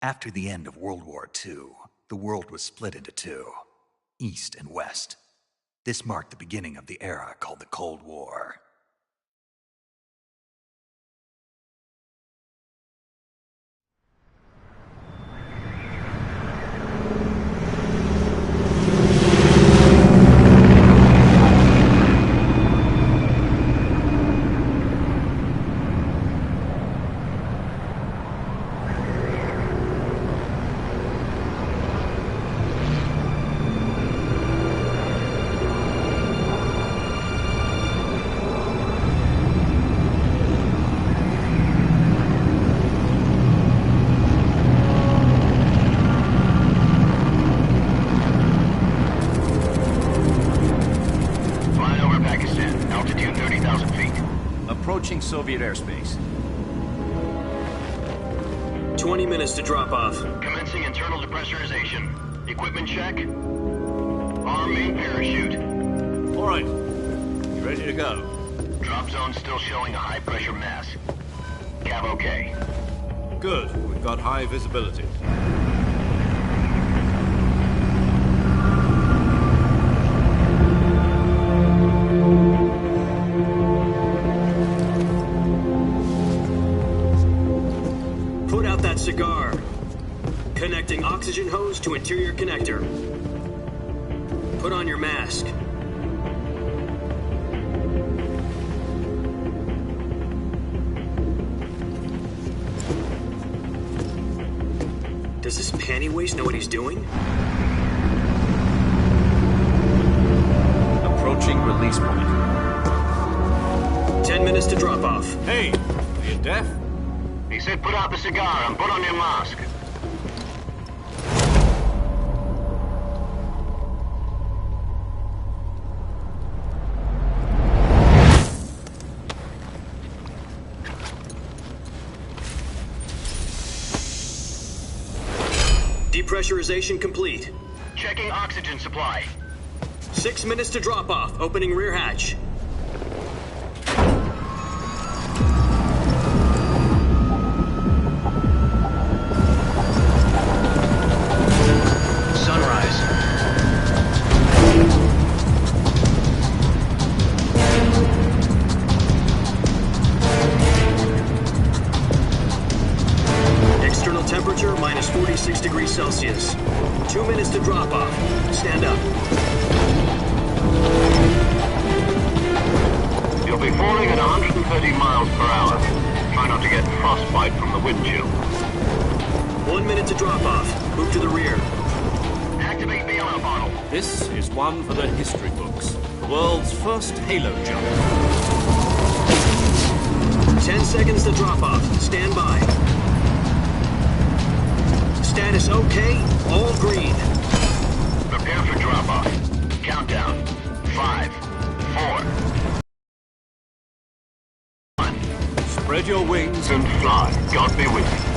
After the end of World War II, the world was split into two, East and West. This marked the beginning of the era called the Cold War. Approaching Soviet airspace. 20 minutes to drop off. Commencing internal depressurization. Equipment check. Arm main parachute. All right. You ready to go? Drop zone still showing a high pressure mass. Cav okay. Good. We've got high visibility. Cigar. Connecting oxygen hose to interior connector. Put on your mask. Does this panty waste know what he's doing? Approaching release point. 10 minutes to drop off. Hey, are you deaf? He said put out the cigar and put on your mask. Depressurization complete. Checking oxygen supply. 6 minutes to drop off. Opening rear hatch. Temperature minus 46 degrees Celsius. 2 minutes to drop off. Stand up. You'll be falling at 130 miles per hour. Try not to get frostbite from the wind chill. 1 minute to drop off. Move to the rear. Activate bailout bottle. This is one for the history books. The world's first halo jump. 10 seconds to drop off. Stand by. Status okay, all green. Prepare for drop-off. Countdown. 5, 4, 1. Spread your wings And fly. God be with you.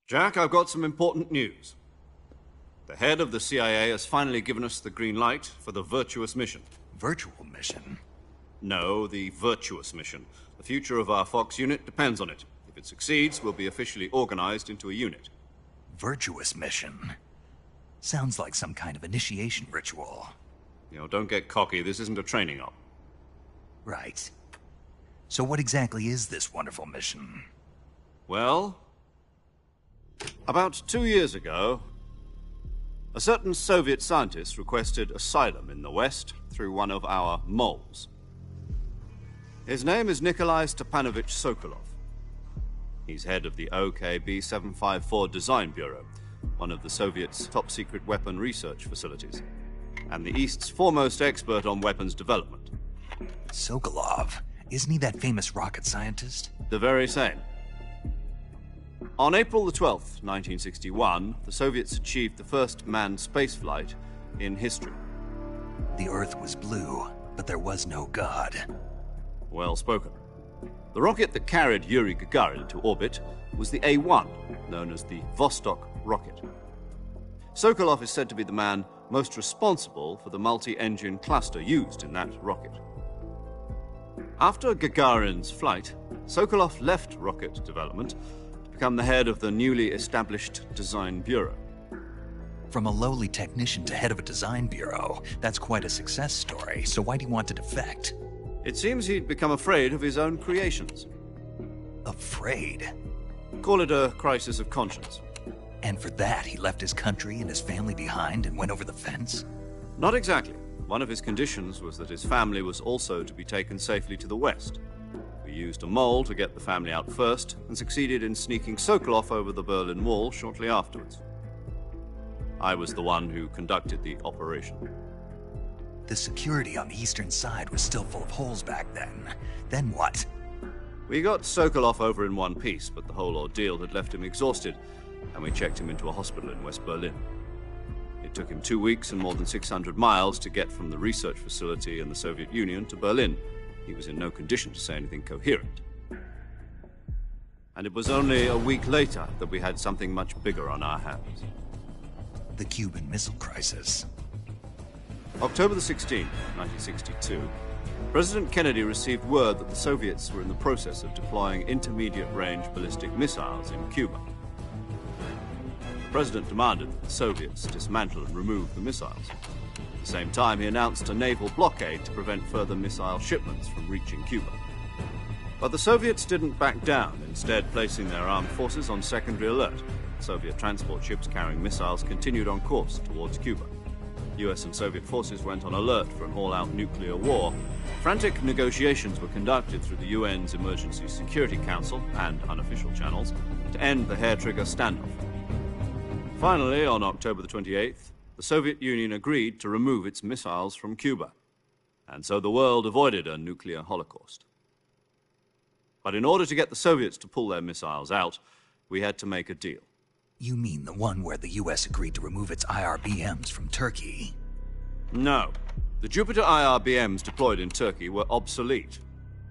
Jack, I've got some important news. The head of the CIA has finally given us the green light for the virtuous mission. Virtual mission? No, the virtuous mission. The future of our Fox unit depends on it. If it succeeds, we'll be officially organized into a unit. Virtuous mission? Sounds like some kind of initiation ritual. Don't get cocky. This isn't a training op. Right. So what exactly is this wonderful mission? Well, about 2 years ago, a certain Soviet scientist requested asylum in the West through one of our moles. His name is Nikolai Stepanovich Sokolov. He's head of the OKB 754 Design Bureau, one of the Soviets' top-secret weapon research facilities, and the East's foremost expert on weapons development. Sokolov? Isn't he that famous rocket scientist? The very same. On April the 12th, 1961, the Soviets achieved the first manned spaceflight in history. The Earth was blue, but there was no God. Well spoken. The rocket that carried Yuri Gagarin to orbit was the A-1, known as the Vostok rocket. Sokolov is said to be the man most responsible for the multi-engine cluster used in that rocket. After Gagarin's flight, Sokolov left rocket development to become the head of the newly established Design Bureau. From a lowly technician to head of a design bureau, that's quite a success story, so why do you want to defect? It seems he'd become afraid of his own creations. Afraid? Call it a crisis of conscience. And for that, he left his country and his family behind and went over the fence? Not exactly. One of his conditions was that his family was also to be taken safely to the West. We used a mole to get the family out first and succeeded in sneaking Sokolov over the Berlin Wall shortly afterwards. I was the one who conducted the operation. The security on the eastern side was still full of holes back then. Then what? We got Sokolov over in one piece, but the whole ordeal had left him exhausted, and we checked him into a hospital in West Berlin. It took him 2 weeks and more than 600 miles to get from the research facility in the Soviet Union to Berlin. He was in no condition to say anything coherent. And it was only a week later that we had something much bigger on our hands. The Cuban Missile Crisis. October the 16th, 1962, President Kennedy received word that the Soviets were in the process of deploying intermediate-range ballistic missiles in Cuba. The President demanded that the Soviets dismantle and remove the missiles. At the same time, he announced a naval blockade to prevent further missile shipments from reaching Cuba. But the Soviets didn't back down, instead placing their armed forces on secondary alert. Soviet transport ships carrying missiles continued on course towards Cuba. US and Soviet forces went on alert for an all-out nuclear war. Frantic negotiations were conducted through the UN's Emergency Security Council and unofficial channels to end the hair-trigger standoff. Finally, on October the 28th, the Soviet Union agreed to remove its missiles from Cuba. And so the world avoided a nuclear holocaust. But in order to get the Soviets to pull their missiles out, we had to make a deal. You mean the one where the US agreed to remove its IRBMs from Turkey? No. The Jupiter IRBMs deployed in Turkey were obsolete,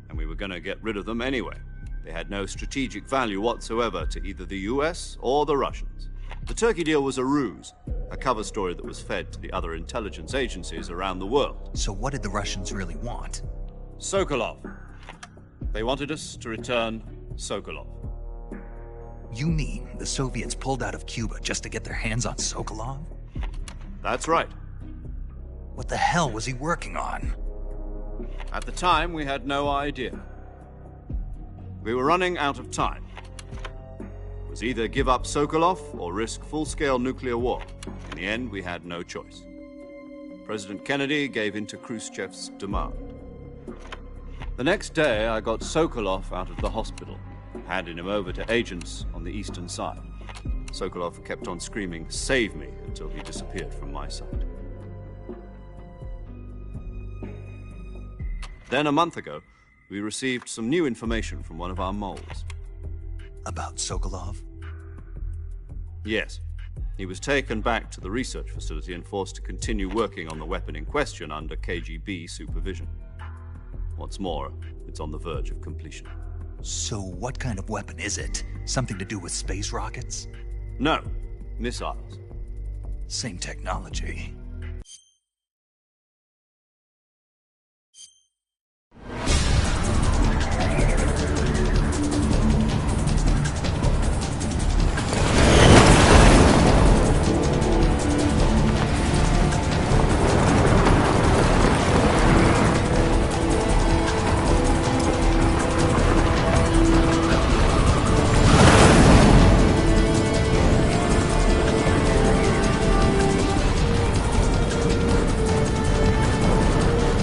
and we were going to get rid of them anyway. They had no strategic value whatsoever to either the US or the Russians. The Turkey deal was a ruse, a cover story that was fed to the other intelligence agencies around the world. So what did the Russians really want? Sokolov. They wanted us to return Sokolov. You mean the Soviets pulled out of Cuba just to get their hands on Sokolov? That's right. What the hell was he working on? At the time, we had no idea. We were running out of time. It was either give up Sokolov or risk full-scale nuclear war. In the end, we had no choice. President Kennedy gave in to Khrushchev's demand. The next day, I got Sokolov out of the hospital, handing him over to agents on the eastern side. Sokolov kept on screaming, "Save me," until he disappeared from my sight. Then, a month ago, we received some new information from one of our moles. About Sokolov? Yes. He was taken back to the research facility and forced to continue working on the weapon in question under KGB supervision. What's more, it's on the verge of completion. So what kind of weapon is it? Something to do with space rockets? No, missiles. Same technology.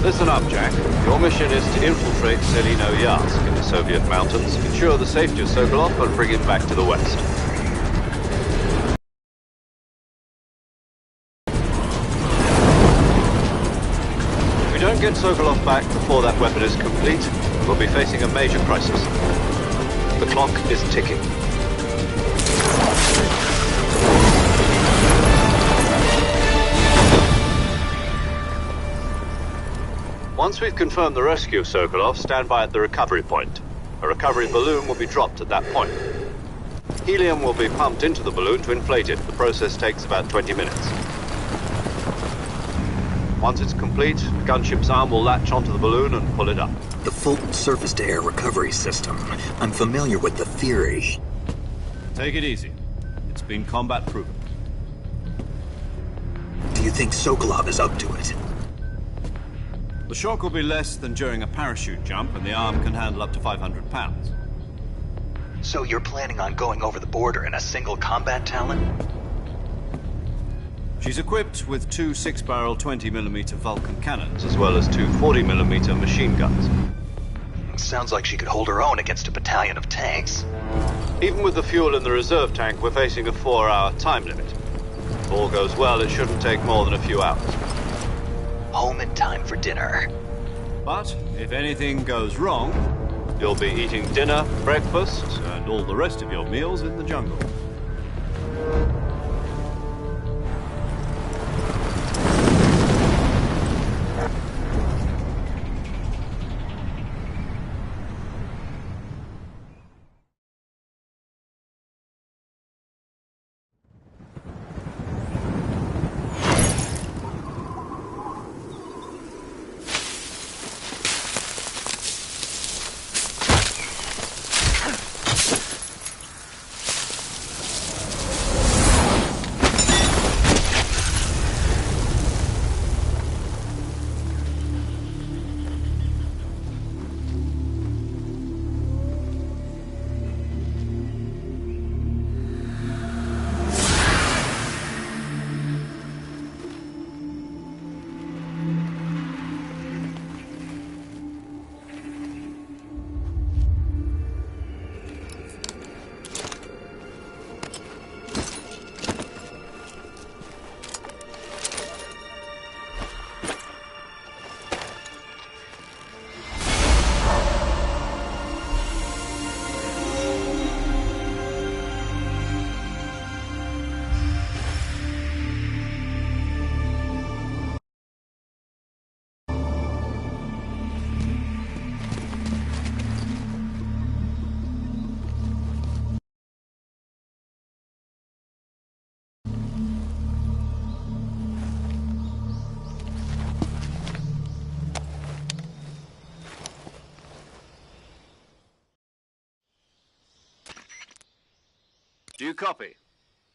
Listen up, Jack. Your mission is to infiltrate Selino Yask in the Soviet mountains, ensure the safety of Sokolov, and bring him back to the west. If we don't get Sokolov back before that weapon is complete, we'll be facing a major crisis. The clock is ticking. Once we've confirmed the rescue of Sokolov, stand by at the recovery point. A recovery balloon will be dropped at that point. Helium will be pumped into the balloon to inflate it. The process takes about 20 minutes. Once it's complete, the gunship's arm will latch onto the balloon and pull it up. The Fulton surface-to-air recovery system. I'm familiar with the theory. Take it easy. It's been combat-proven. Do you think Sokolov is up to it? The shock will be less than during a parachute jump, and the arm can handle up to 500 pounds. So you're planning on going over the border in a single combat Talon? She's equipped with two 6-barrel 20mm Vulcan cannons, as well as two 40mm machine guns. Sounds like she could hold her own against a battalion of tanks. Even with the fuel in the reserve tank, we're facing a 4-hour time limit. If all goes well, it shouldn't take more than a few hours. Home in time for dinner. But if anything goes wrong, you'll be eating dinner, breakfast, and all the rest of your meals in the jungle. Do you copy?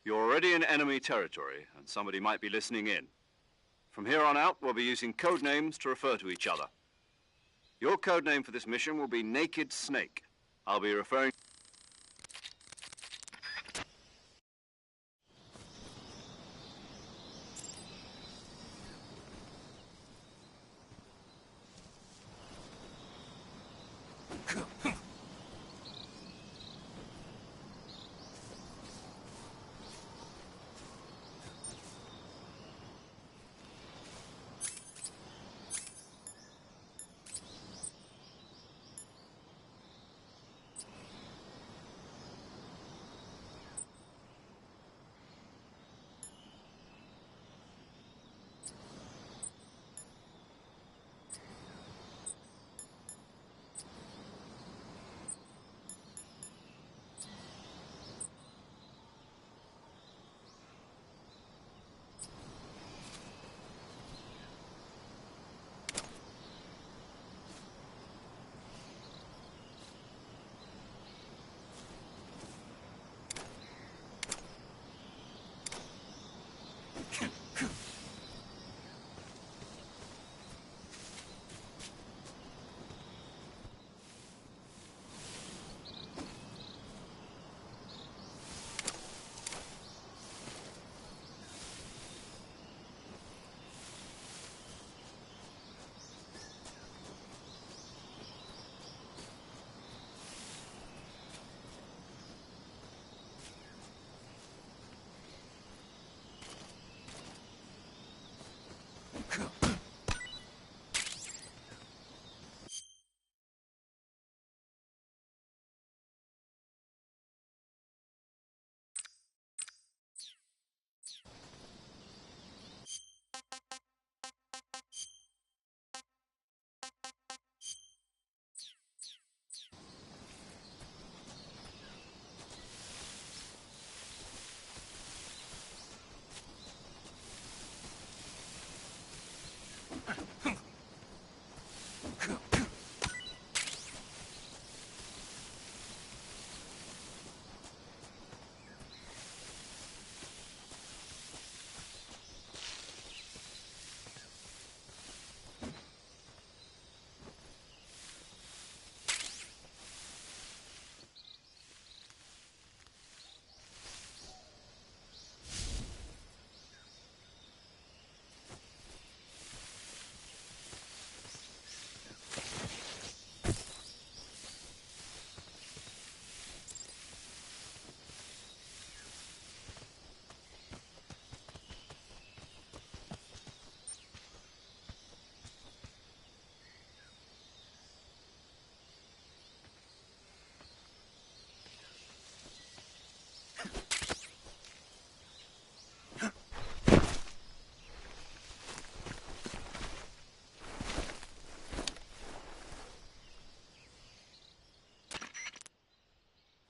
You're already in enemy territory, and somebody might be listening in. From here on out, we'll be using code names to refer to each other. Your code name for this mission will be Naked Snake. I'll be referring...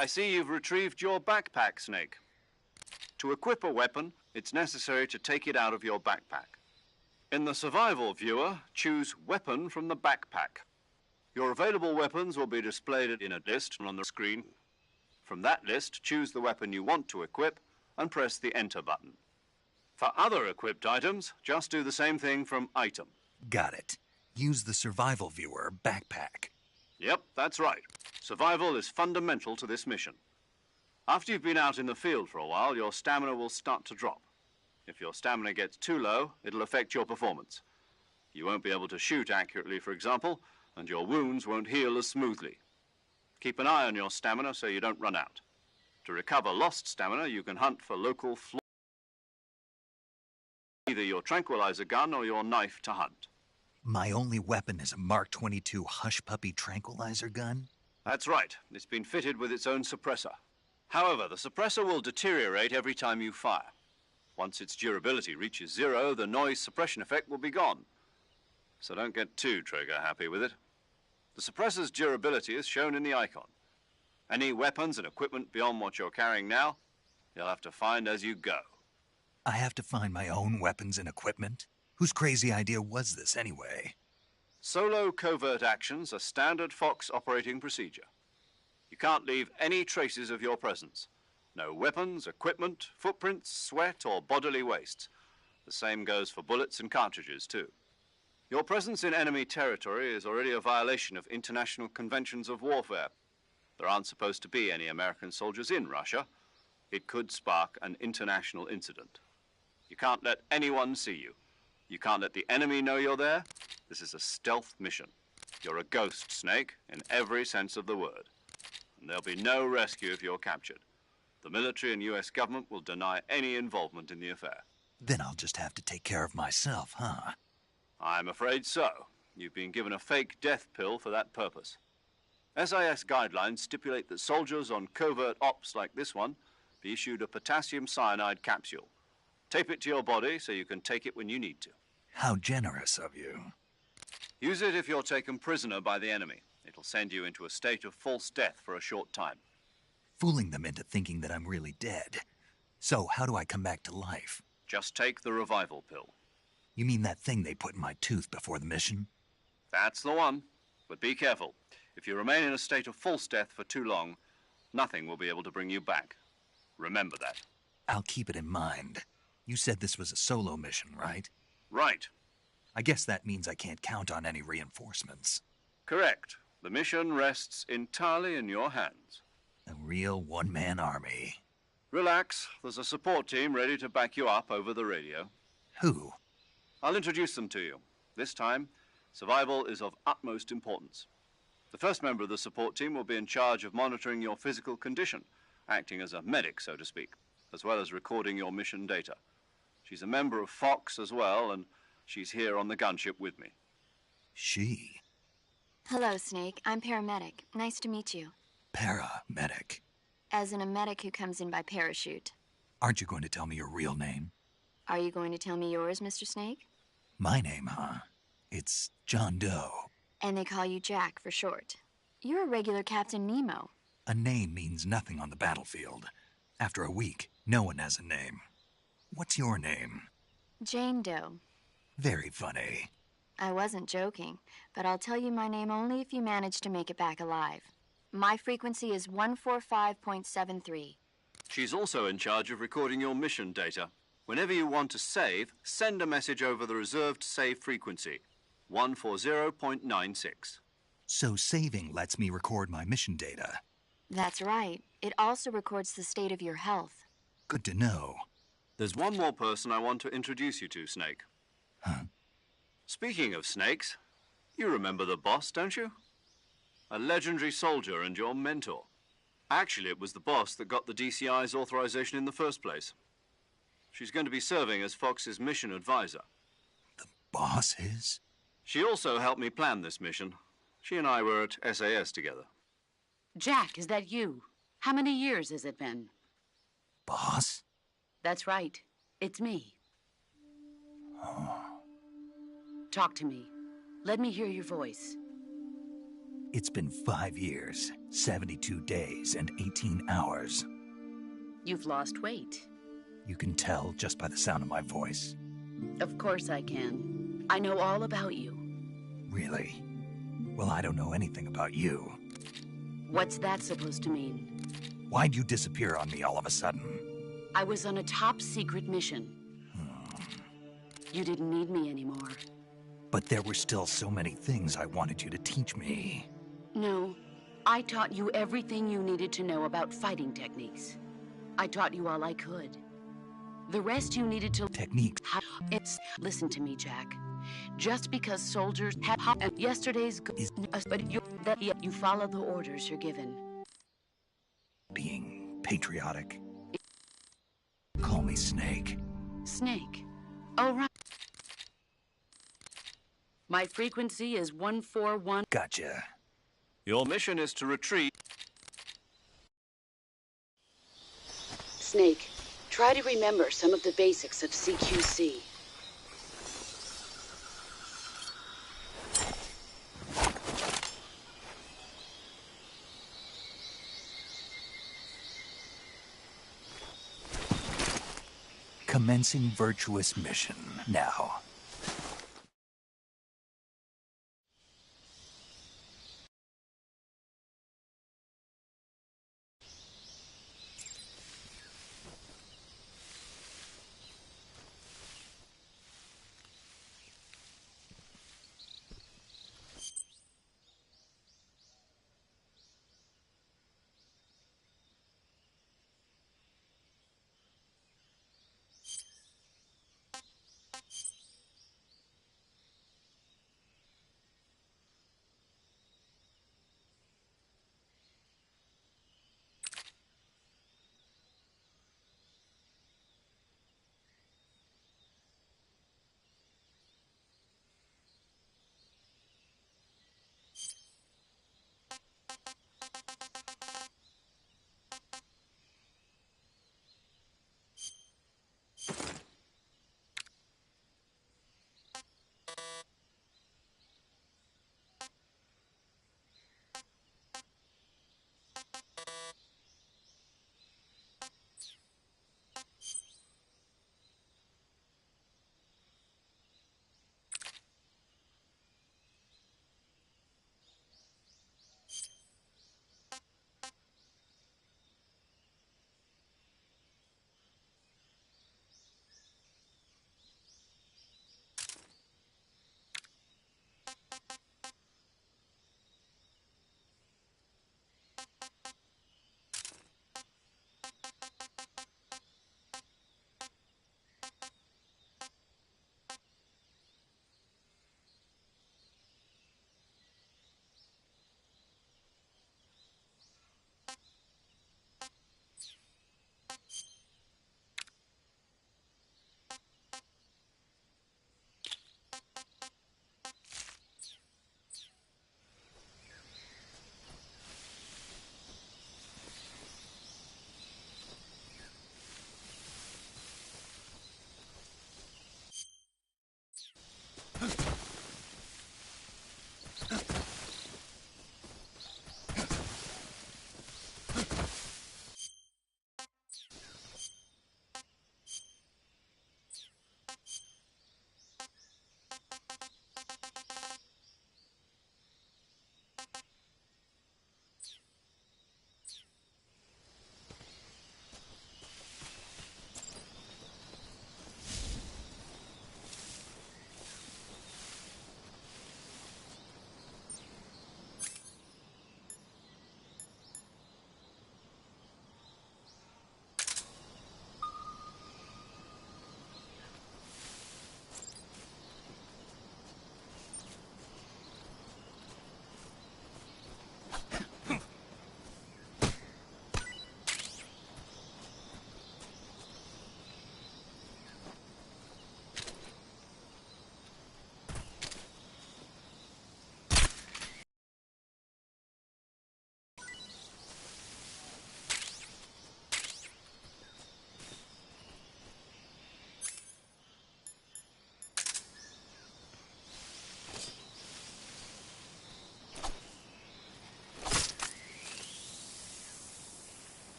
I see you've retrieved your backpack, Snake. To equip a weapon, it's necessary to take it out of your backpack. In the survival viewer, choose Weapon from the backpack. Your available weapons will be displayed in a list on the screen. From that list, choose the weapon you want to equip and press the Enter button. For other equipped items, just do the same thing from Item. Got it. Use the survival viewer backpack. Yep, that's right. Survival is fundamental to this mission. After you've been out in the field for a while, your stamina will start to drop. If your stamina gets too low, it'll affect your performance. You won't be able to shoot accurately, for example, and your wounds won't heal as smoothly. Keep an eye on your stamina so you don't run out. To recover lost stamina, you can hunt for local flaws. Either your tranquilizer gun or your knife to hunt. My only weapon is a Mark 22 Hush Puppy tranquilizer gun? That's right. It's been fitted with its own suppressor. However, the suppressor will deteriorate every time you fire. Once its durability reaches 0, the noise suppression effect will be gone. So don't get too trigger-happy with it. The suppressor's durability is shown in the icon. Any weapons and equipment beyond what you're carrying now, you'll have to find as you go. I have to find my own weapons and equipment? Whose crazy idea was this, anyway? Solo covert actions are standard Fox operating procedure. You can't leave any traces of your presence. No weapons, equipment, footprints, sweat, or bodily waste. The same goes for bullets and cartridges, too. Your presence in enemy territory is already a violation of international conventions of warfare. There aren't supposed to be any American soldiers in Russia. It could spark an international incident. You can't let anyone see you. You can't let the enemy know you're there. This is a stealth mission. You're a ghost, Snake, in every sense of the word. And there'll be no rescue if you're captured. The military and US government will deny any involvement in the affair. Then I'll just have to take care of myself, huh? I'm afraid so. You've been given a fake death pill for that purpose. SIS guidelines stipulate that soldiers on covert ops like this one be issued a potassium cyanide capsule. Tape it to your body so you can take it when you need to. How generous of you. Use it if you're taken prisoner by the enemy. It'll send you into a state of false death for a short time. Fooling them into thinking that I'm really dead. So how do I come back to life? Just take the revival pill. You mean that thing they put in my tooth before the mission? That's the one. But be careful. If you remain in a state of false death for too long, nothing will be able to bring you back. Remember that. I'll keep it in mind. You said this was a solo mission, right? Right. I guess that means I can't count on any reinforcements. Correct. The mission rests entirely in your hands. A real one-man army. Relax. There's a support team ready to back you up over the radio. Who? I'll introduce them to you. This time, survival is of utmost importance. The first member of the support team will be in charge of monitoring your physical condition, acting as a medic, so to speak, as well as recording your mission data. She's a member of Fox as well, and she's here on the gunship with me. She? Hello, Snake. I'm paramedic. Nice to meet you. Paramedic. As in a medic who comes in by parachute. Aren't you going to tell me your real name? Are you going to tell me yours, Mr. Snake? My name, huh? It's John Doe. And they call you Jack for short. You're a regular Captain Nemo. A name means nothing on the battlefield. After a week, no one has a name. What's your name? Jane Doe. Very funny. I wasn't joking, but I'll tell you my name only if you manage to make it back alive. My frequency is 145.73. She's also in charge of recording your mission data. Whenever you want to save, send a message over the reserved save frequency, 140.96. So saving lets me record my mission data. That's right. It also records the state of your health. Good to know. There's one more person I want to introduce you to, Snake. Huh? Speaking of snakes, you remember the boss, don't you? A legendary soldier and your mentor. Actually, it was the boss that got the DCI's authorization in the first place. She's going to be serving as Fox's mission advisor. The boss is? She also helped me plan this mission. She and I were at SAS together. Jack, is that you? How many years has it been? Boss? That's right. It's me. Oh. Talk to me. Let me hear your voice. It's been 5 years, 72 days, and 18 hours. You've lost weight. You can tell just by the sound of my voice. Of course I can. I know all about you. Really? Well, I don't know anything about you. What's that supposed to mean? Why'd you disappear on me all of a sudden? I was on a top-secret mission. You didn't need me anymore. But there were still so many things I wanted you to teach me. No, I taught you everything you needed to know about fighting techniques. I taught you all I could. The rest you needed to... Techniques? Listen to me, Jack. Just because soldiers have... Yesterday's... But you follow the orders you're given. Being patriotic. Call me Snake. Snake. Oh, right. My frequency is 141... Gotcha. Your mission is to retrieve... Snake, try to remember some of the basics of CQC. Commencing virtuous mission now.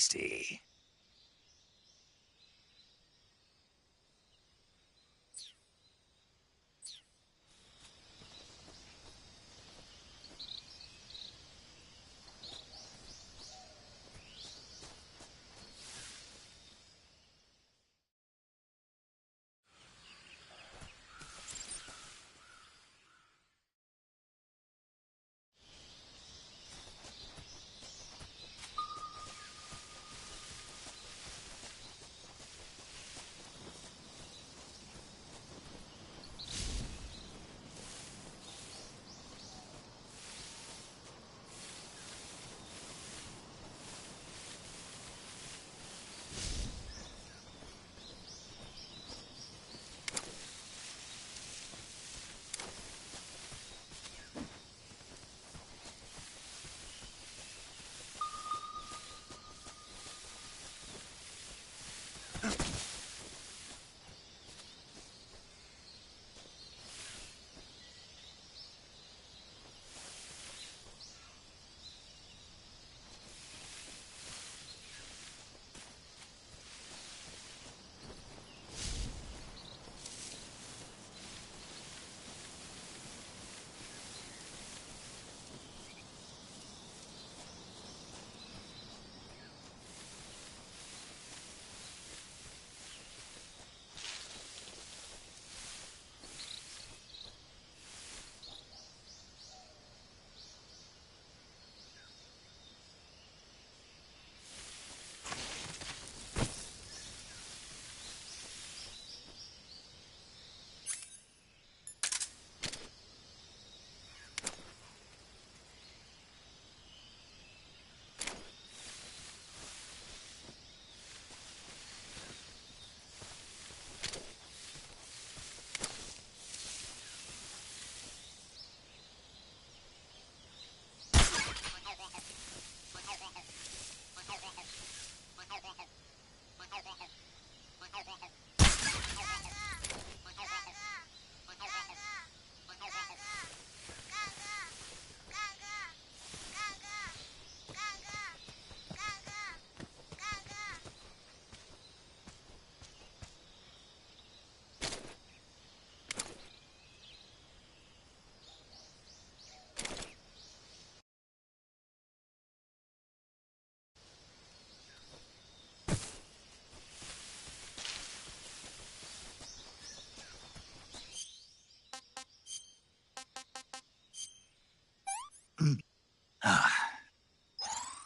tasty.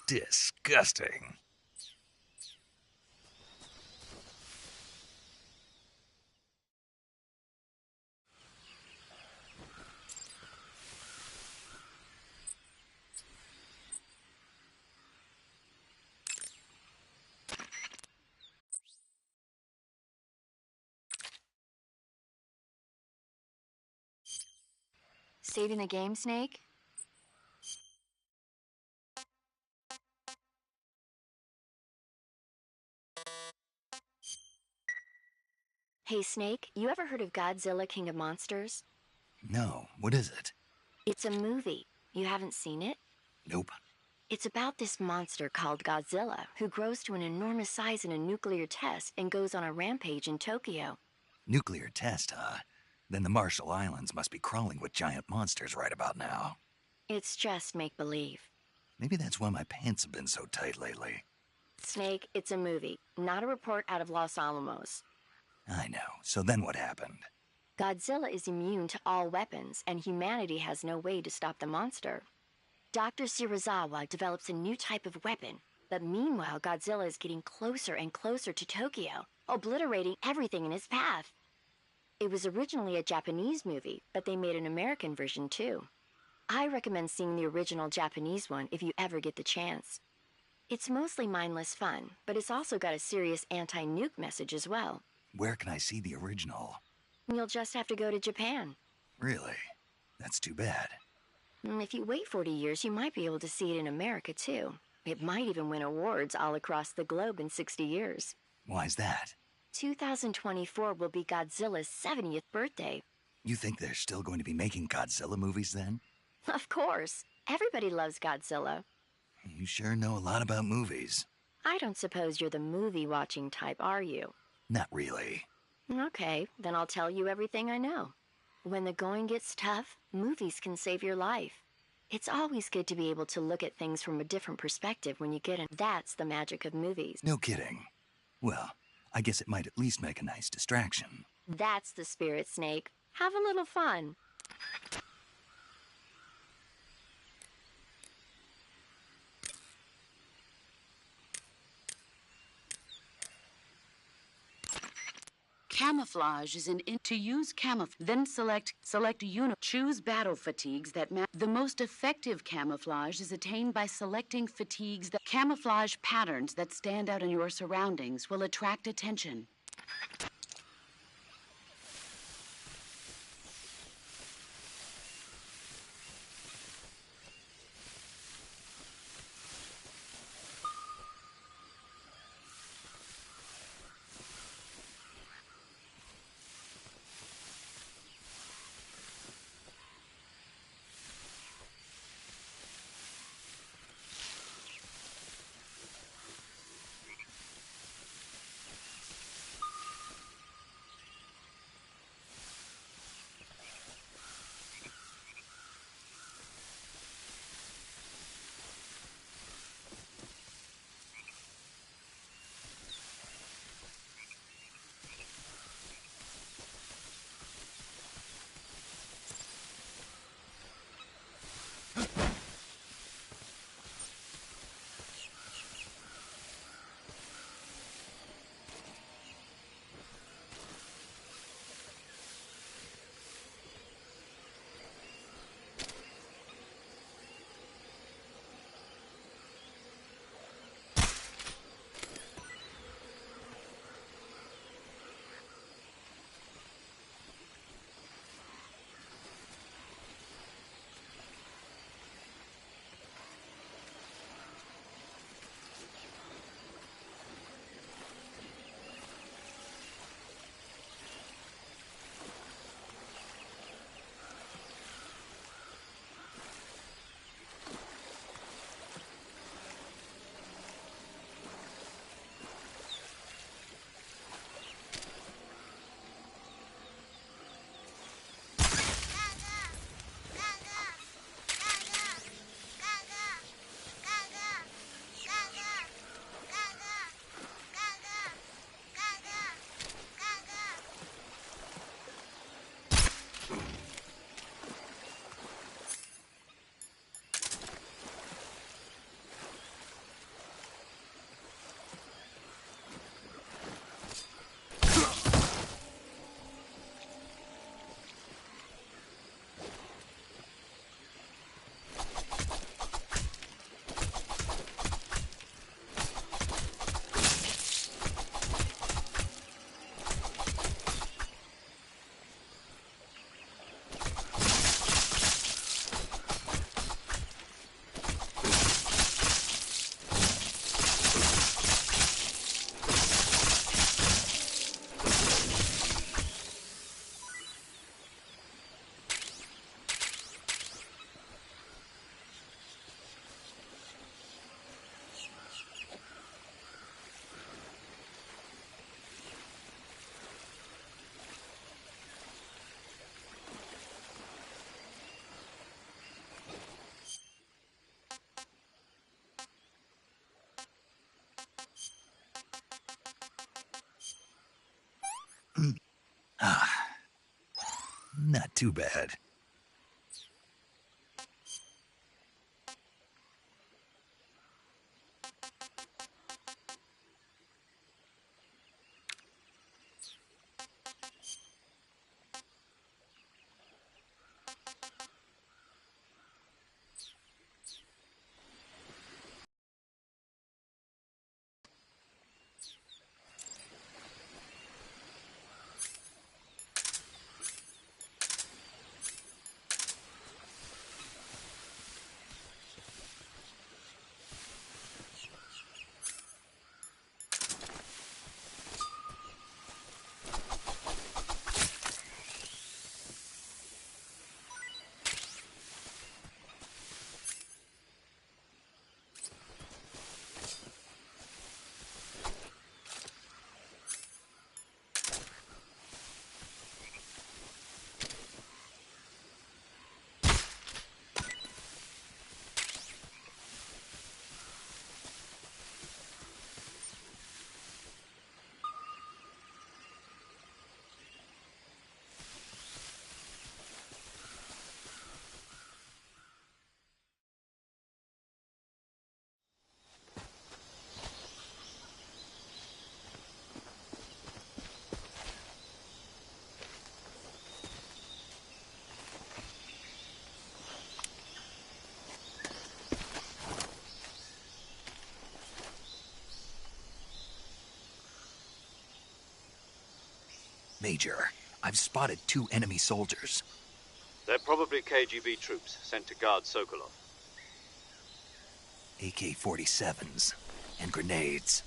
Disgusting. Saving the game, Snake? Hey, Snake, you ever heard of Godzilla King of Monsters? No, what is it? It's a movie. You haven't seen it? Nope. It's about this monster called Godzilla, who grows to an enormous size in a nuclear test and goes on a rampage in Tokyo. Nuclear test, huh? Then the Marshall Islands must be crawling with giant monsters right about now. It's just make-believe. Maybe that's why my pants have been so tight lately. Snake, it's a movie, not a report out of Los Alamos. I know. So then what happened? Godzilla is immune to all weapons, and humanity has no way to stop the monster. Dr. Shirazawa develops a new type of weapon, but meanwhile Godzilla is getting closer and closer to Tokyo, obliterating everything in his path. It was originally a Japanese movie, but they made an American version too. I recommend seeing the original Japanese one if you ever get the chance. It's mostly mindless fun, but it's also got a serious anti-nuke message as well. Where can I see the original? You'll just have to go to Japan. Really? That's too bad. If you wait 40 years, you might be able to see it in America too. It might even win awards all across the globe in 60 years. Why's that? 2024 will be Godzilla's 70th birthday. You think they're still going to be making Godzilla movies then? Of course. Everybody loves Godzilla. You sure know a lot about movies. I don't suppose you're the movie-watching type, are you? Not really. Okay, then I'll tell you everything I know. When the going gets tough, movies can save your life. It's always good to be able to look at things from a different perspective when you get in. That's the magic of movies. No kidding. Well, I guess it might at least make a nice distraction. That's the spirit, Snake. Have a little fun. Camouflage is to use camouflage. Then select a unit. Choose battle fatigues that match. The most effective camouflage is attained by selecting fatigues that camouflage patterns that stand out in your surroundings will attract attention. Not too bad. Major, I've spotted 2 enemy soldiers. They're probably KGB troops sent to guard Sokolov. AK-47s and grenades.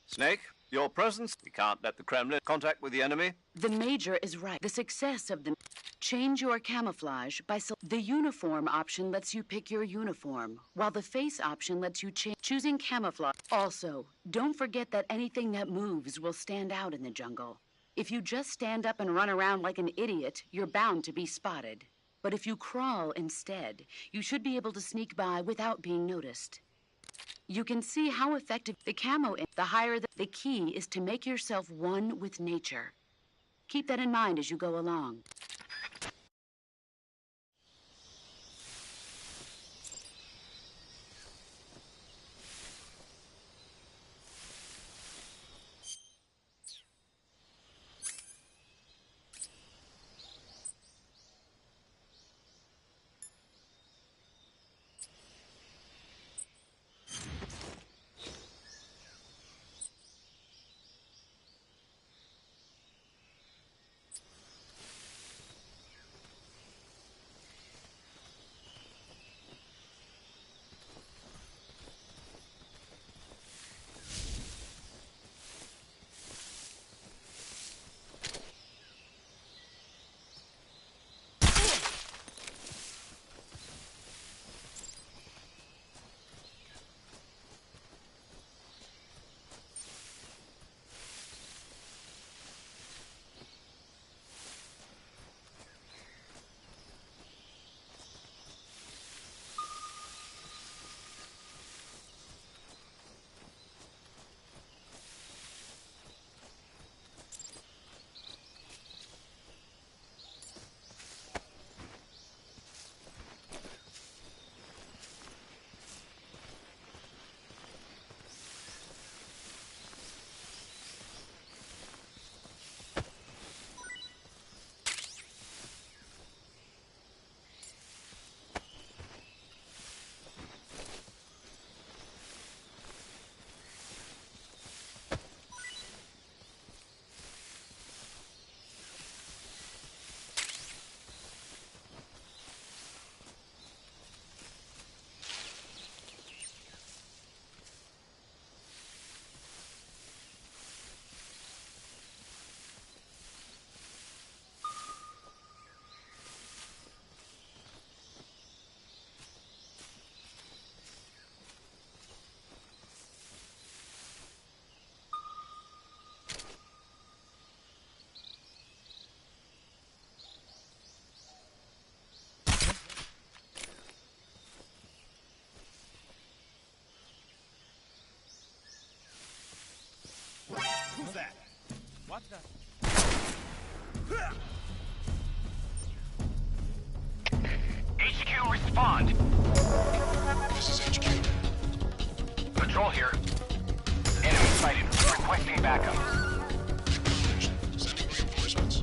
Snake, your presence. We can't let the Kremlin contact with the enemy. The Major is right. The success of the... Change your camouflage by... The uniform option lets you pick your uniform, while the face option lets you choosing camouflage. Also, don't forget that anything that moves will stand out in the jungle. If you just stand up and run around like an idiot, you're bound to be spotted. But if you crawl instead, you should be able to sneak by without being noticed. You can see how effective the camo is. The higher the key is to make yourself one with nature. Keep that in mind as you go along. Who's that? What the? HQ, respond. This is HQ. Patrol here. Enemy sighted. Requesting backup. Acknowledged. Sending reinforcements.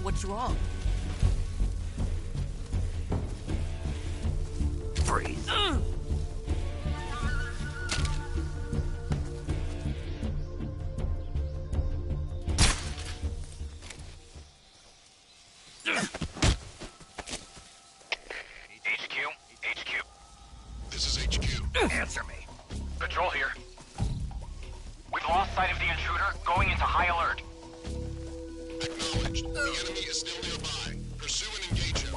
What's wrong? Freeze. HQ. This is HQ. Answer me. Patrol here. We've lost sight of the intruder, going into high alert. Acknowledged. The enemy is still nearby. Pursue and engage him.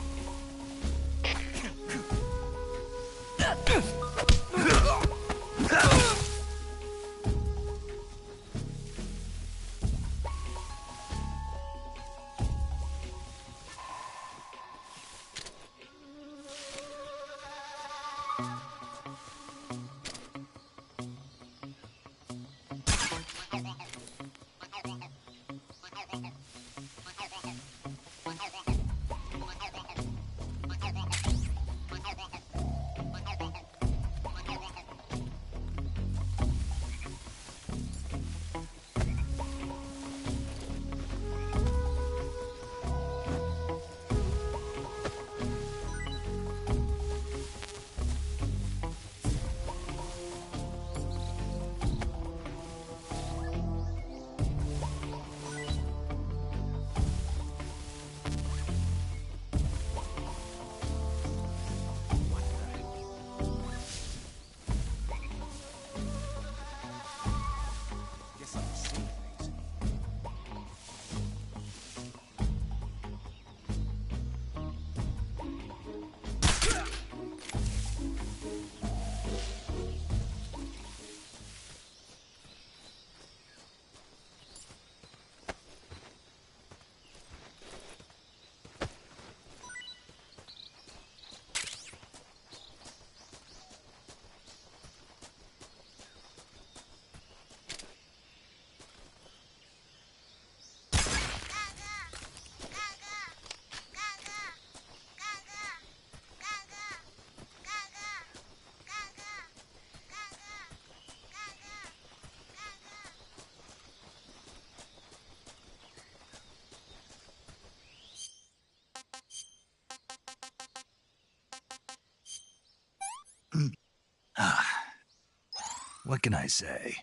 What can I say?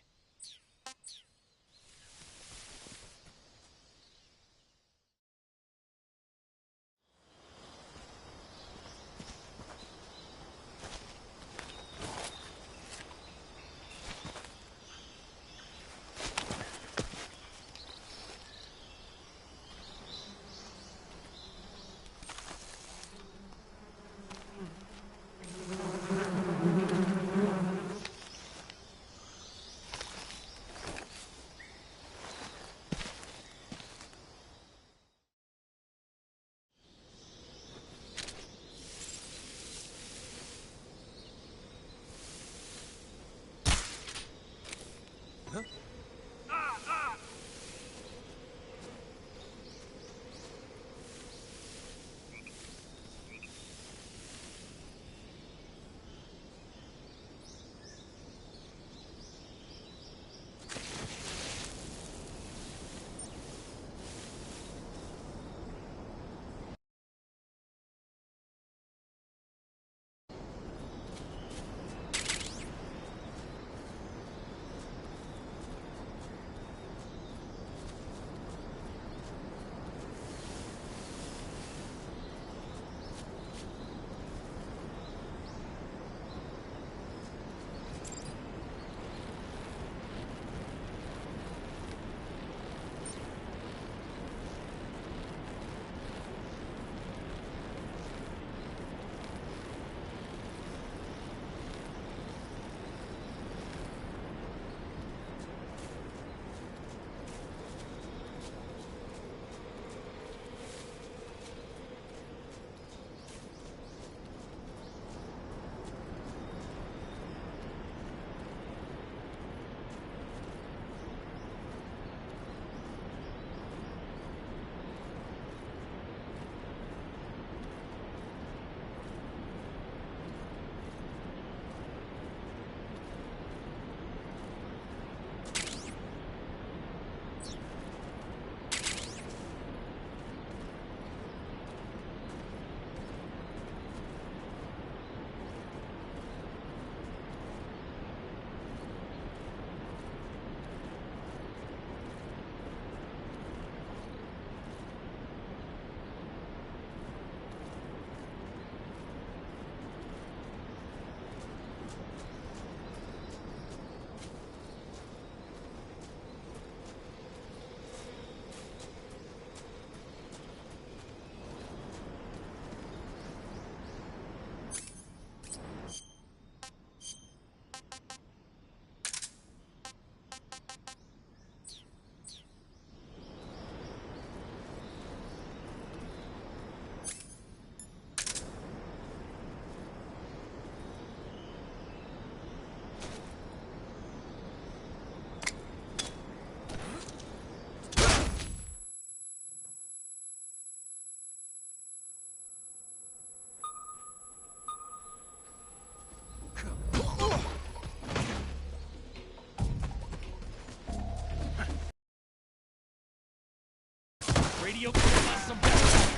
Radio, give me some backup.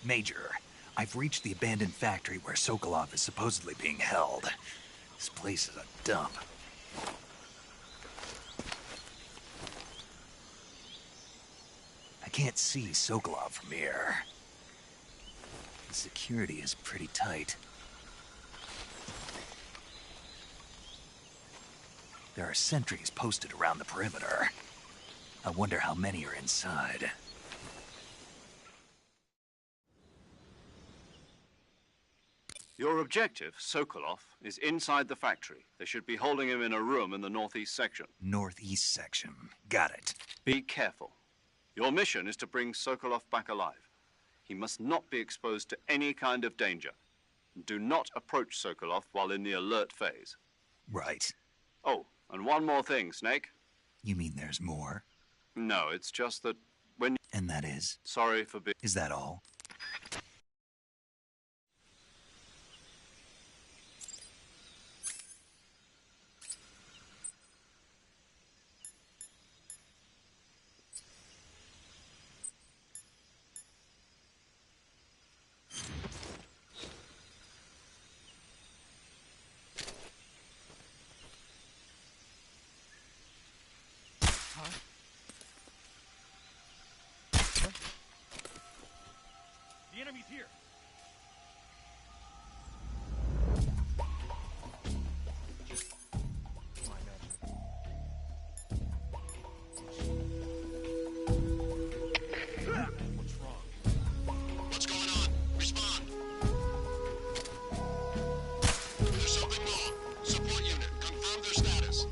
Major, I've reached the abandoned factory where Sokolov is supposedly being held. This place is a dump. I can't see Sokolov from here. The security is pretty tight. There are sentries posted around the perimeter. I wonder how many are inside. Your objective, Sokolov, is inside the factory. They should be holding him in a room in the northeast section. Northeast section. Got it. Be careful. Your mission is to bring Sokolov back alive. He must not be exposed to any kind of danger. Do not approach Sokolov while in the alert phase. Right. Oh, and one more thing, Snake. You mean there's more? No, it's just that when... And that is? Sorry for being... Is that all? The enemy's here. What's wrong? What's going on? Respond. There's something wrong. Support unit, confirm their status.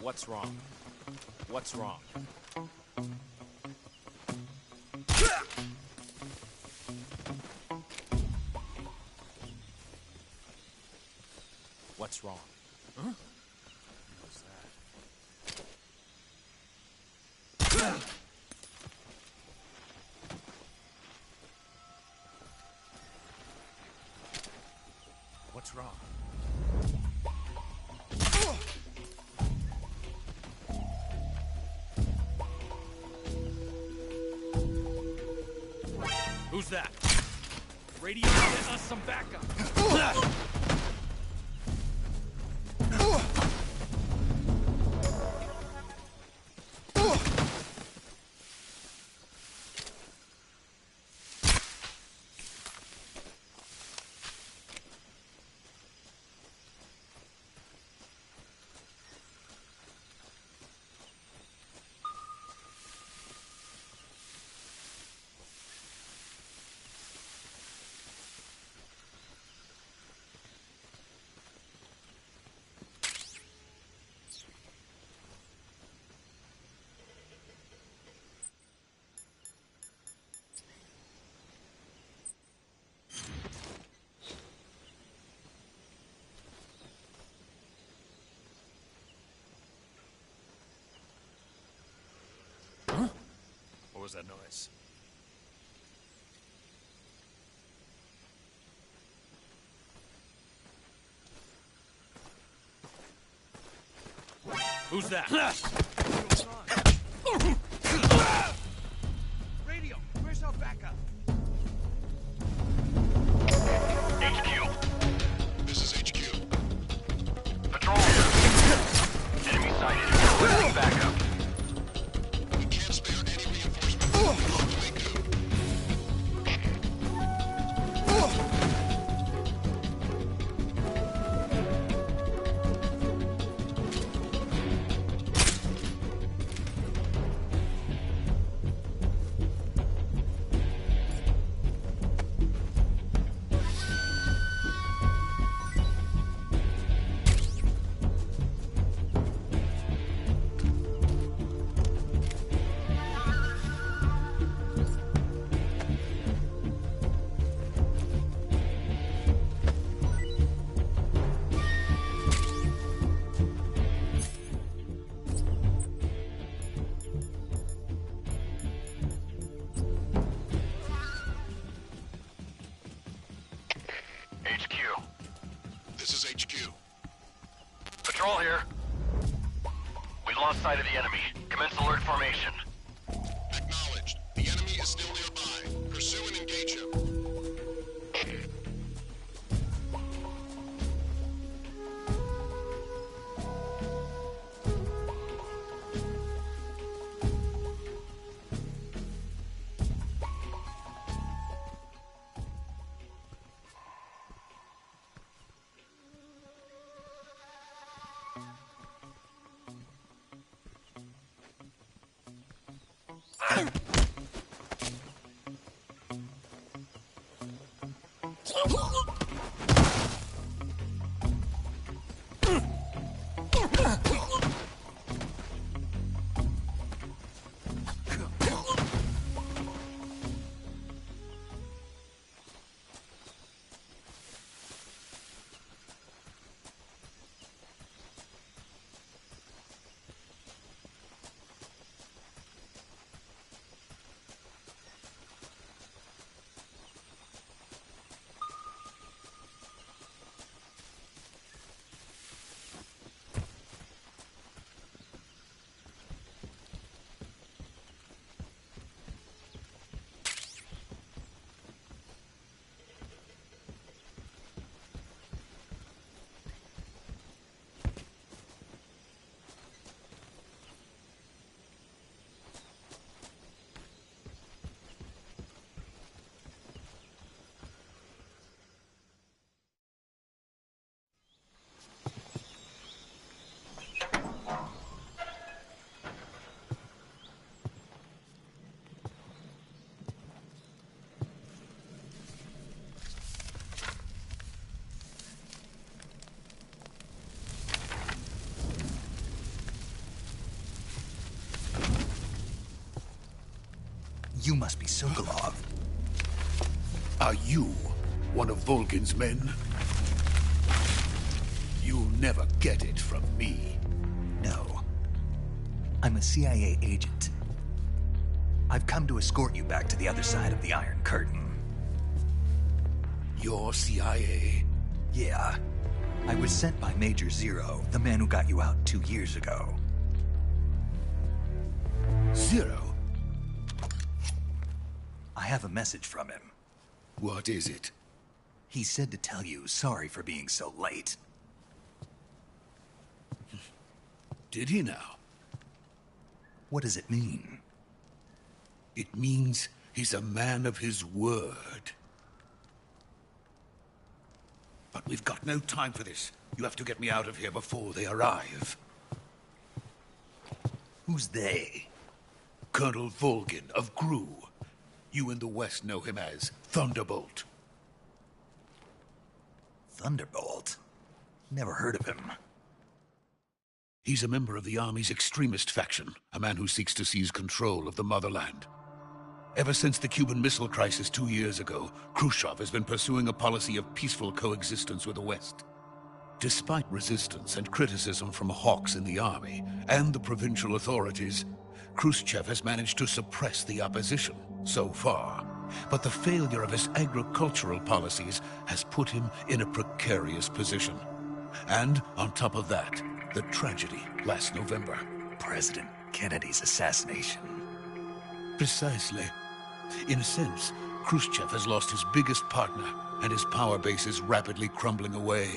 What's wrong? What's wrong? What's wrong? Huh? What's that? What's wrong? Who's that? Radio gives us some backup. What was that noise? Who's that? Radio, where's our backup? HQ. This is HQ. Patrol here. Enemy sighted. Requesting backup. We can't spare any reinforcements. All the way good. HQ. This is HQ. Patrol here. We lost sight of the enemy. Commence alert formation. Acknowledged. The enemy is still nearby. Pursue and engage him. You must be Sokolov. Are you one of Volgin's men? You'll never get it from me. No. I'm a CIA agent. I've come to escort you back to the other side of the Iron Curtain. You're CIA? Yeah. I was sent by Major Zero, the man who got you out 2 years ago. Zero? I have a message from him. What is it? He said to tell you sorry for being so late. Did he now? What does it mean? It means he's a man of his word. But we've got no time for this. You have to get me out of here before they arrive. Who's they? Colonel Volgin of GRU. You in the West know him as Thunderbolt. Thunderbolt? Never heard of him. He's a member of the Army's extremist faction, a man who seeks to seize control of the motherland. Ever since the Cuban Missile Crisis 2 years ago, Khrushchev has been pursuing a policy of peaceful coexistence with the West. Despite resistance and criticism from hawks in the Army and the provincial authorities, Khrushchev has managed to suppress the opposition so far. But the failure of his agricultural policies has put him in a precarious position. And on top of that, the tragedy last November. President Kennedy's assassination. Precisely. In a sense, Khrushchev has lost his biggest partner, and his power base is rapidly crumbling away.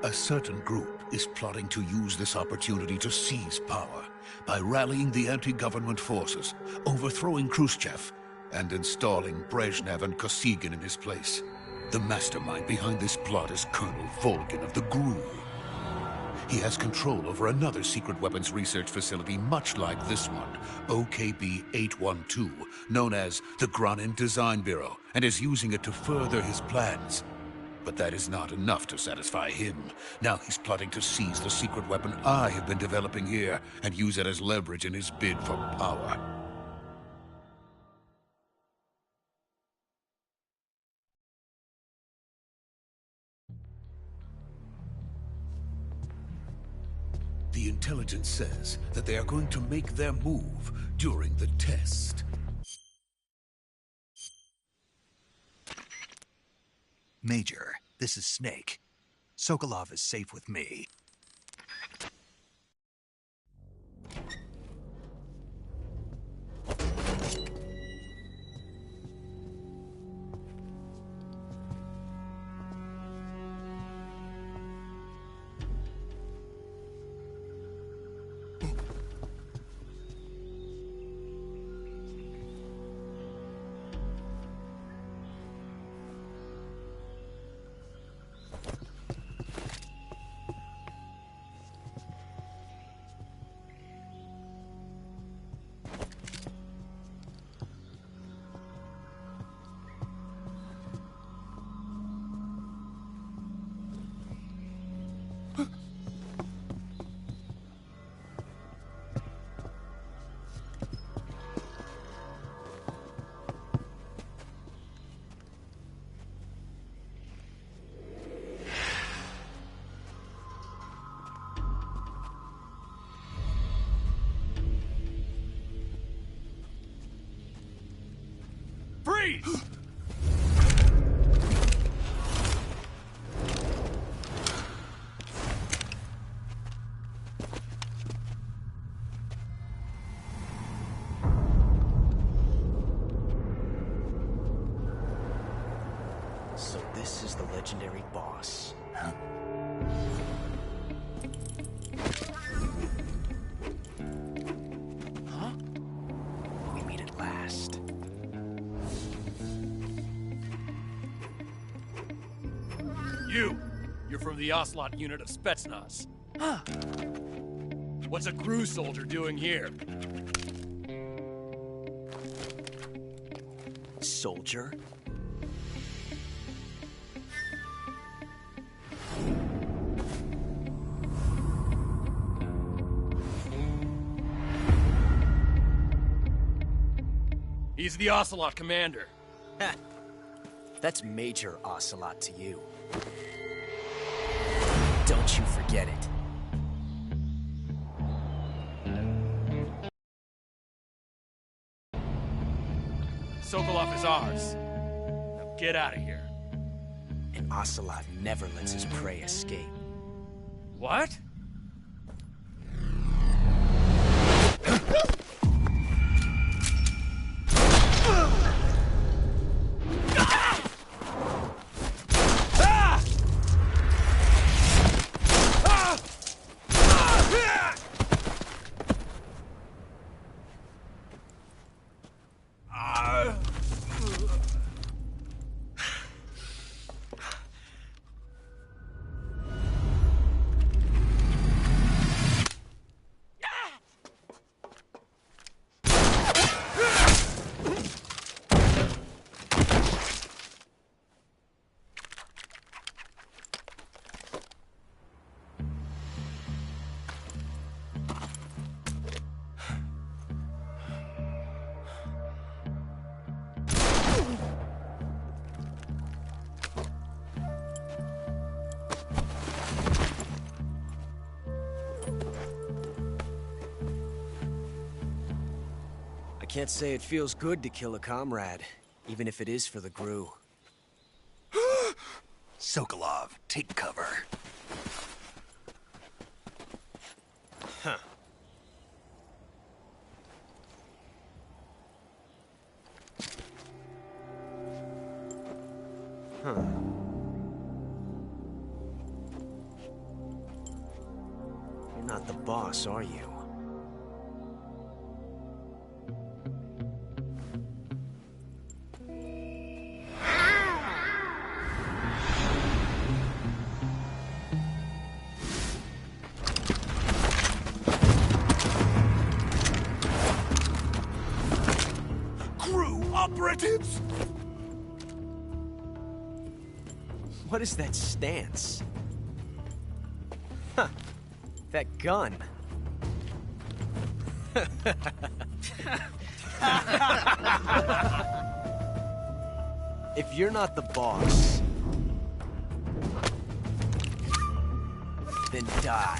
A certain group is plotting to use this opportunity to seize power by rallying the anti-government forces, overthrowing Khrushchev, and installing Brezhnev and Kosygin in his place. The mastermind behind this plot is Colonel Volgin of the GRU. He has control over another secret weapons research facility much like this one, OKB-812, known as the Granin Design Bureau, and is using it to further his plans. But that is not enough to satisfy him. Now he's plotting to seize the secret weapon I have been developing here and use it as leverage in his bid for power. The intelligence says that they are going to make their move during the test. Major, this is Snake. Sokolov is safe with me. Freeze! So this is the legendary boss. Huh? Huh? We meet at last. You're from the Ocelot unit of Spetsnaz. Huh. What's a crew soldier doing here? Soldier? He's the Ocelot commander. That's Major Ocelot to you. Don't you forget it. Sokolov is ours. Now get out of here. And Ocelot never lets his prey escape. What? I can't say it feels good to kill a comrade, even if it is for the GRU. Sokolov, take cover. Huh. Huh. You're not the boss, are you? Operatives? What is that stance? Huh. That gun. If you're not the boss, then die.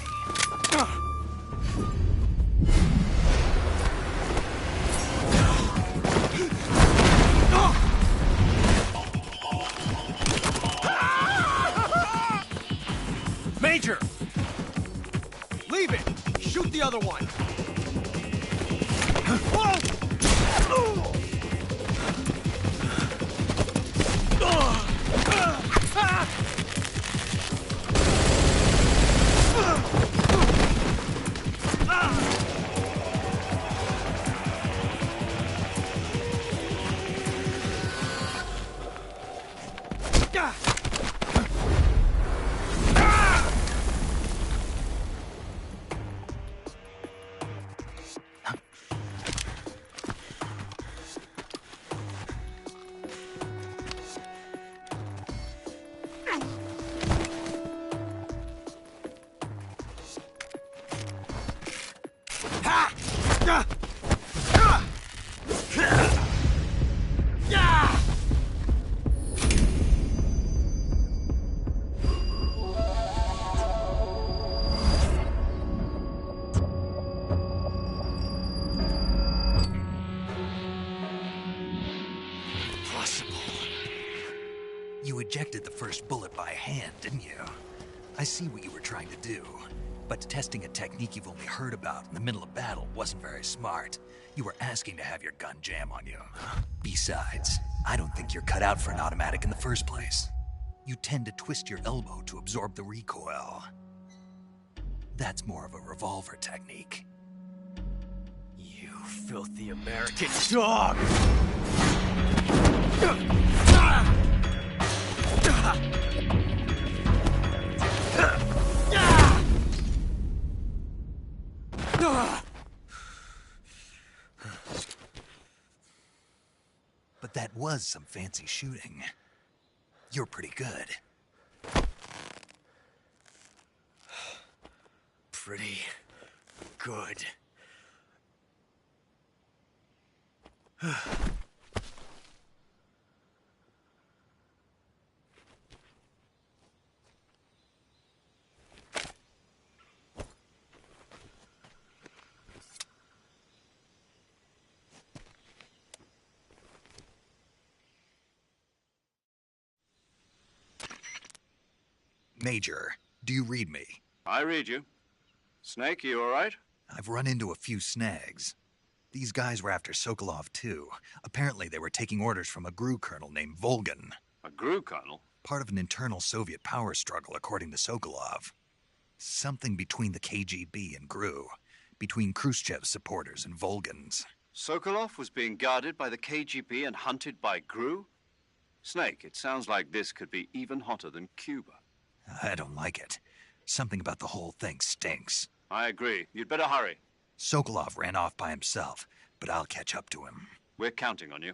Major! Leave it! Shoot the other one! up by hand, didn't you? I see what you were trying to do. But testing a technique you've only heard about in the middle of battle wasn't very smart. You were asking to have your gun jam on you. Besides, I don't think you're cut out for an automatic in the first place. You tend to twist your elbow to absorb the recoil. That's more of a revolver technique. You filthy American dog! But that was some fancy shooting. You're pretty good. Pretty good. Major, do you read me? I read you. Snake, you all right? I've run into a few snags. These guys were after Sokolov, too. Apparently they were taking orders from a GRU colonel named Volgan. A GRU colonel? Part of an internal Soviet power struggle, according to Sokolov. Something between the KGB and GRU. Between Khrushchev's supporters and Volgan's. Sokolov was being guarded by the KGB and hunted by GRU? Snake, it sounds like this could be even hotter than Cuba. I don't like it. Something about the whole thing stinks. I agree. You'd better hurry. Sokolov ran off by himself, but I'll catch up to him. We're counting on you.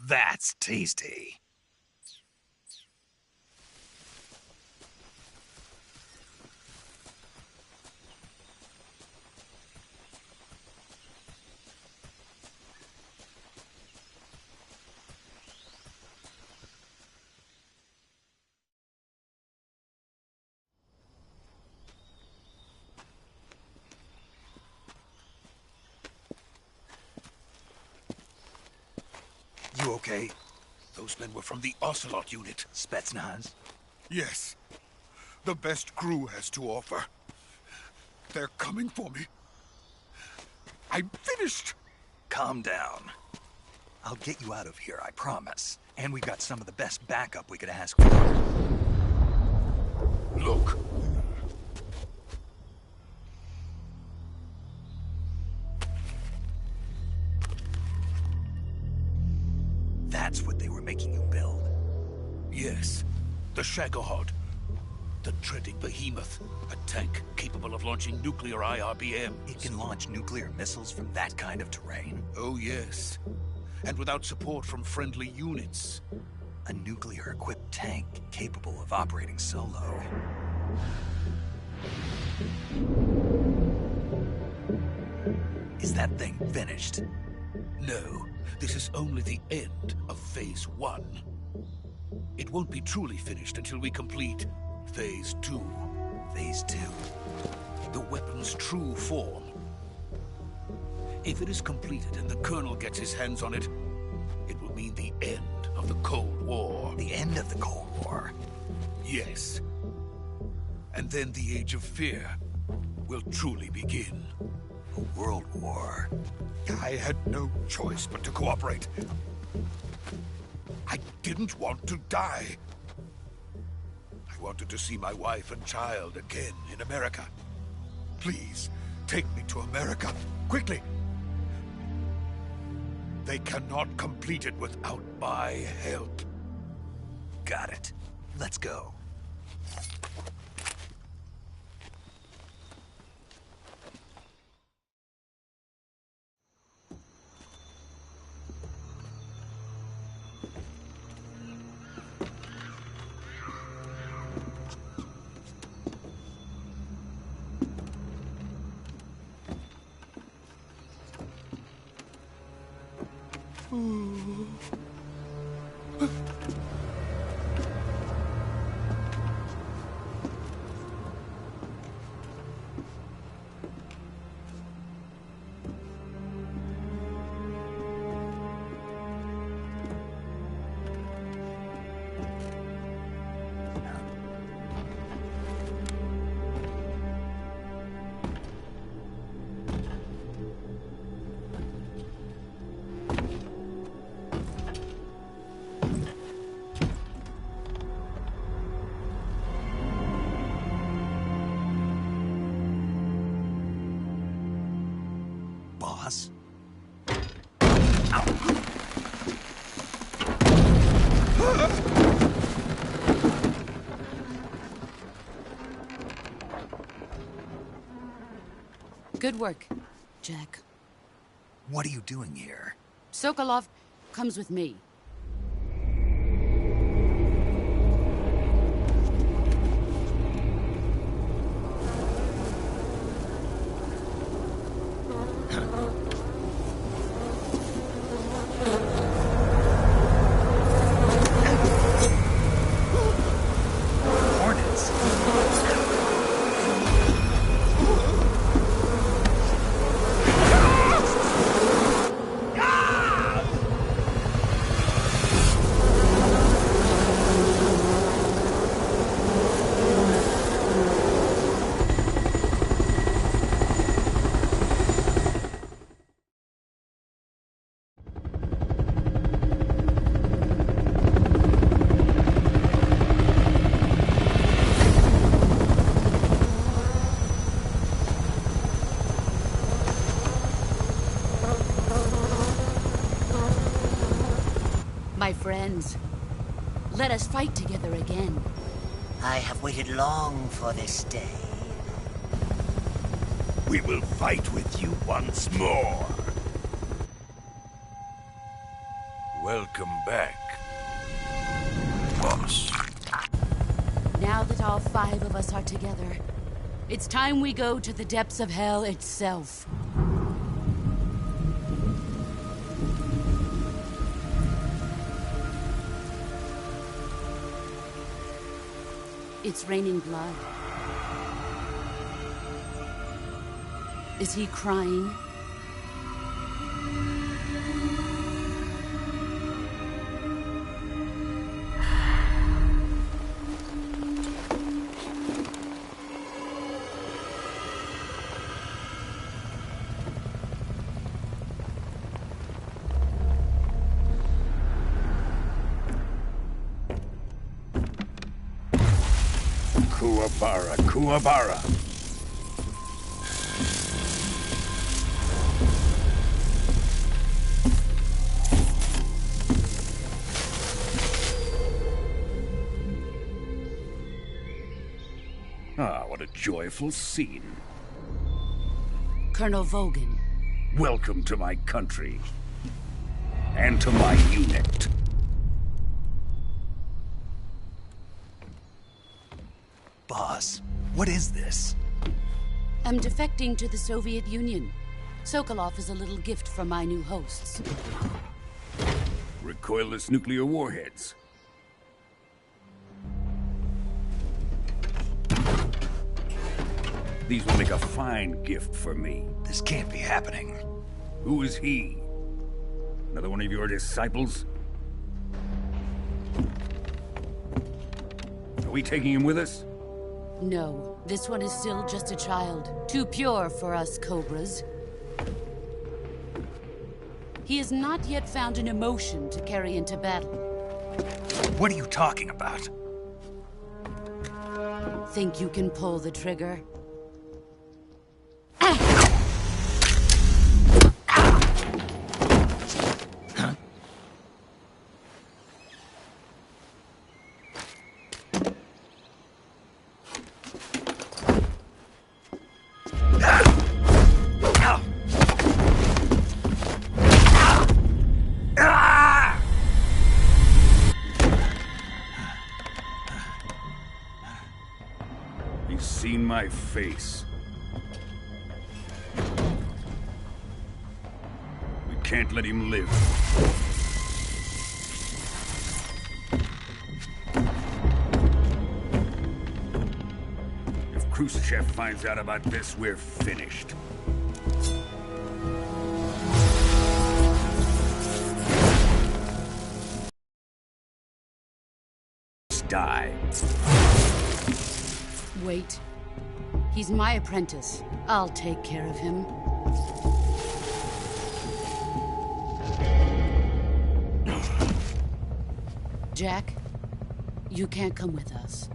That's tasty. You okay? Those men were from the Ocelot unit. Spetsnaz? Yes. The best GRU has to offer. They're coming for me. I'm finished. Calm down. I'll get you out of here, I promise. And we've got some of the best backup we could ask for. Look. That's what they were making you build? Yes. The Shagohod. The dreaded behemoth. A tank capable of launching nuclear IRBMs. It can launch nuclear missiles from that kind of terrain? Oh, yes. And without support from friendly units. A nuclear-equipped tank capable of operating solo. Is that thing finished? No. This is only the end of Phase 1. It won't be truly finished until we complete Phase 2. Phase 2? The weapon's true form. If it is completed and the Colonel gets his hands on it, it will mean the end of the Cold War. The end of the Cold War? Yes. And then the Age of Fear will truly begin. A world war. I had no choice but to cooperate. I didn't want to die. I wanted to see my wife and child again in America. Please, take me to America, quickly. They cannot complete it without my help. Got it. Let's go. Boss? Good work, Jack. What are you doing here? Sokolov comes with me. My friends, let us fight together again. I have waited long for this day. We will fight with you once more. Welcome back, boss. Now that all 5 of us are together, it's time we go to the depths of hell itself. It's raining blood. Is he crying? Kuwabara, Kuwabara. Ah, what a joyful scene. Colonel Vogan. Welcome to my country. And to my unit. Boss, what is this? I'm defecting to the Soviet Union. Sokolov is a little gift from my new hosts. Recoilless nuclear warheads. These will make a fine gift for me. This can't be happening. Who is he? Another one of your disciples? Are we taking him with us? No, this one is still just a child. Too pure for us Cobras. He has not yet found an emotion to carry into battle. What are you talking about? Think you can pull the trigger? He's seen my face. We can't let him live. If Khrushchev finds out about this, we're finished. Die. Wait. He's my apprentice. I'll take care of him. Jack, you can't come with us.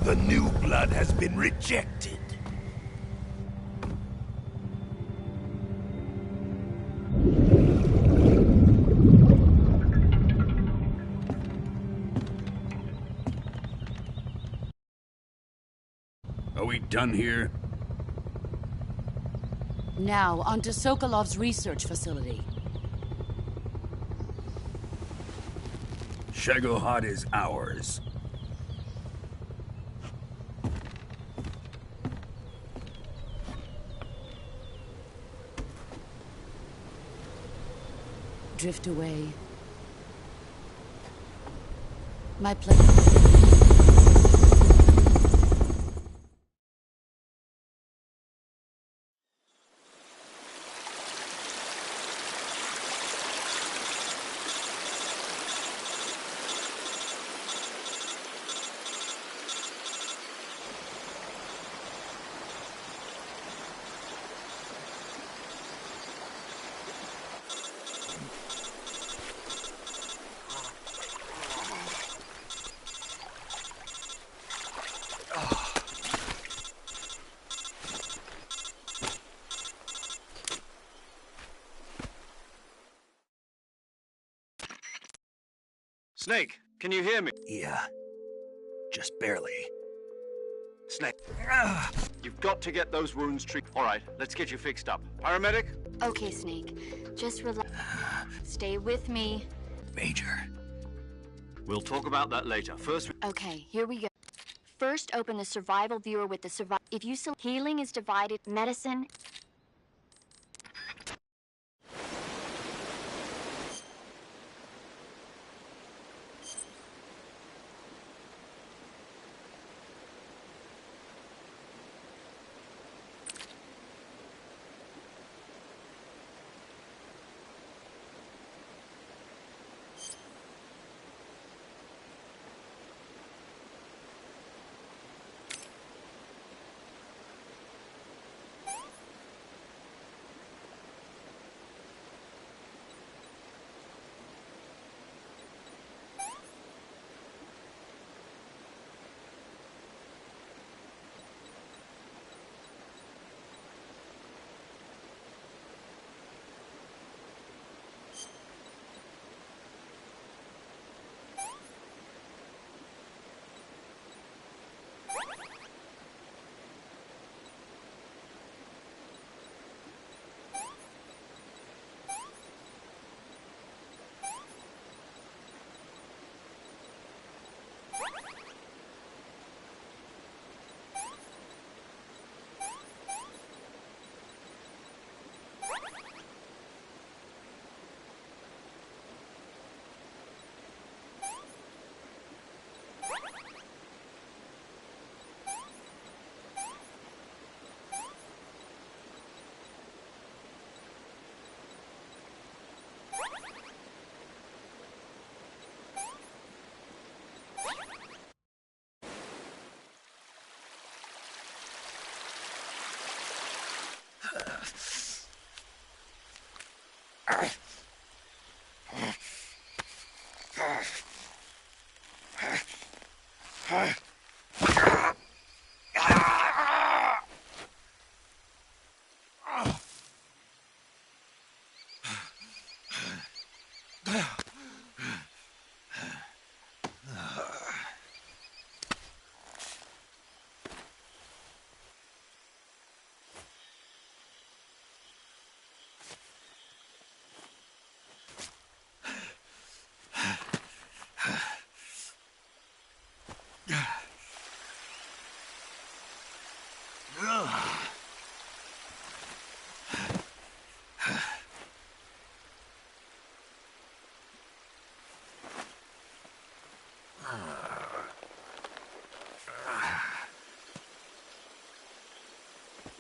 The new blood has been rejected. Are we done here? Now, onto Sokolov's research facility. Shagohod is ours. Drift away. My pleasure. Snake, can you hear me? Yeah. Just barely. Snake. You've got to get those wounds treated. All right, let's get you fixed up. Paramedic? Okay, Snake. Just relax. Stay with me. Major. We'll talk about that later. First, Okay, here we go. First, open the survival viewer with the survival. If you select healing is divided, medicine.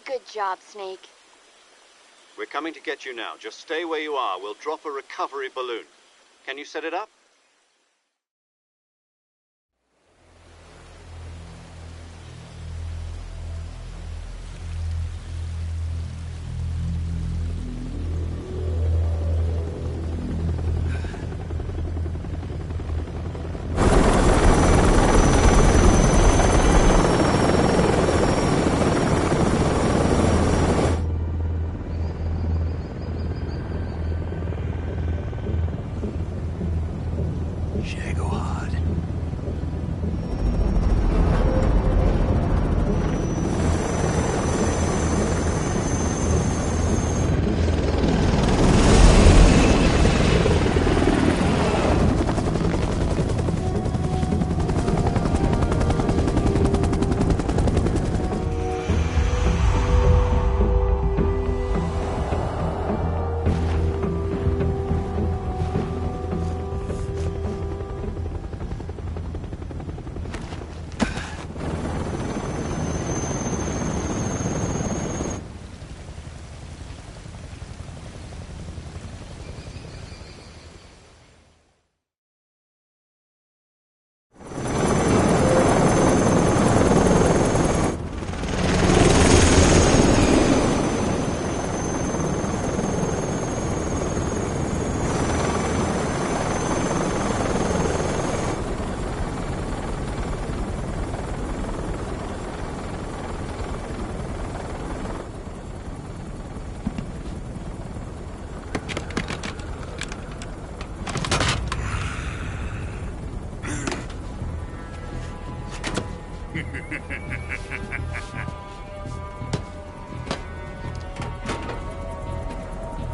Good job, Snake. We're coming to get you now. Just stay where you are. We'll drop a recovery balloon. Can you set it up?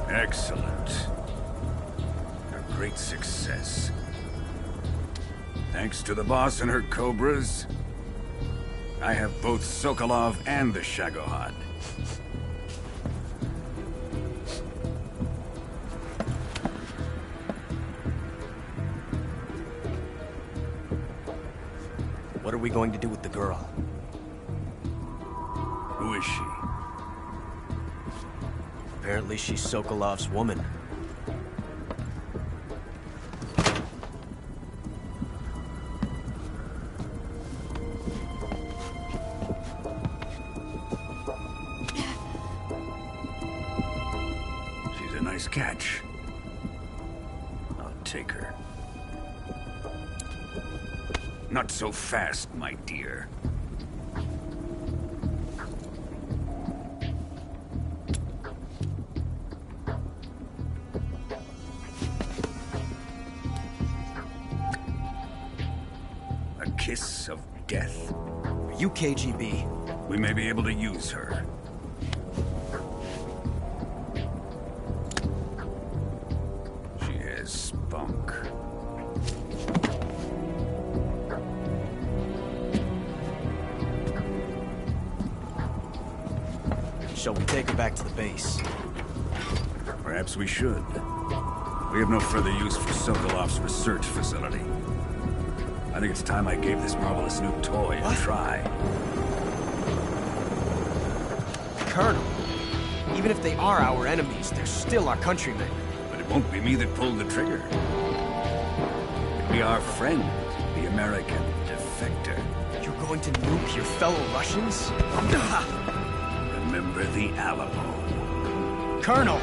Excellent. A great success. Thanks to the boss and her cobras, I have both Sokolov and the Shagohod. What are we going to do with the girl? Who is she? Apparently she's Sokolov's woman. She's a nice catch. I'll take her. Not so fast, my dear. A kiss of death. Are you KGB? We may be able to use her. She has spunk. Shall we take her back to the base? Perhaps we should. We have no further use for Sokolov's research facility. I think it's time I gave this marvelous new toy a try. Colonel, even if they are our enemies, they're still our countrymen. But it won't be me that pulled the trigger. It'll be our friend, the American defector. You're going to nuke your fellow Russians? Remember the Alamo. Colonel!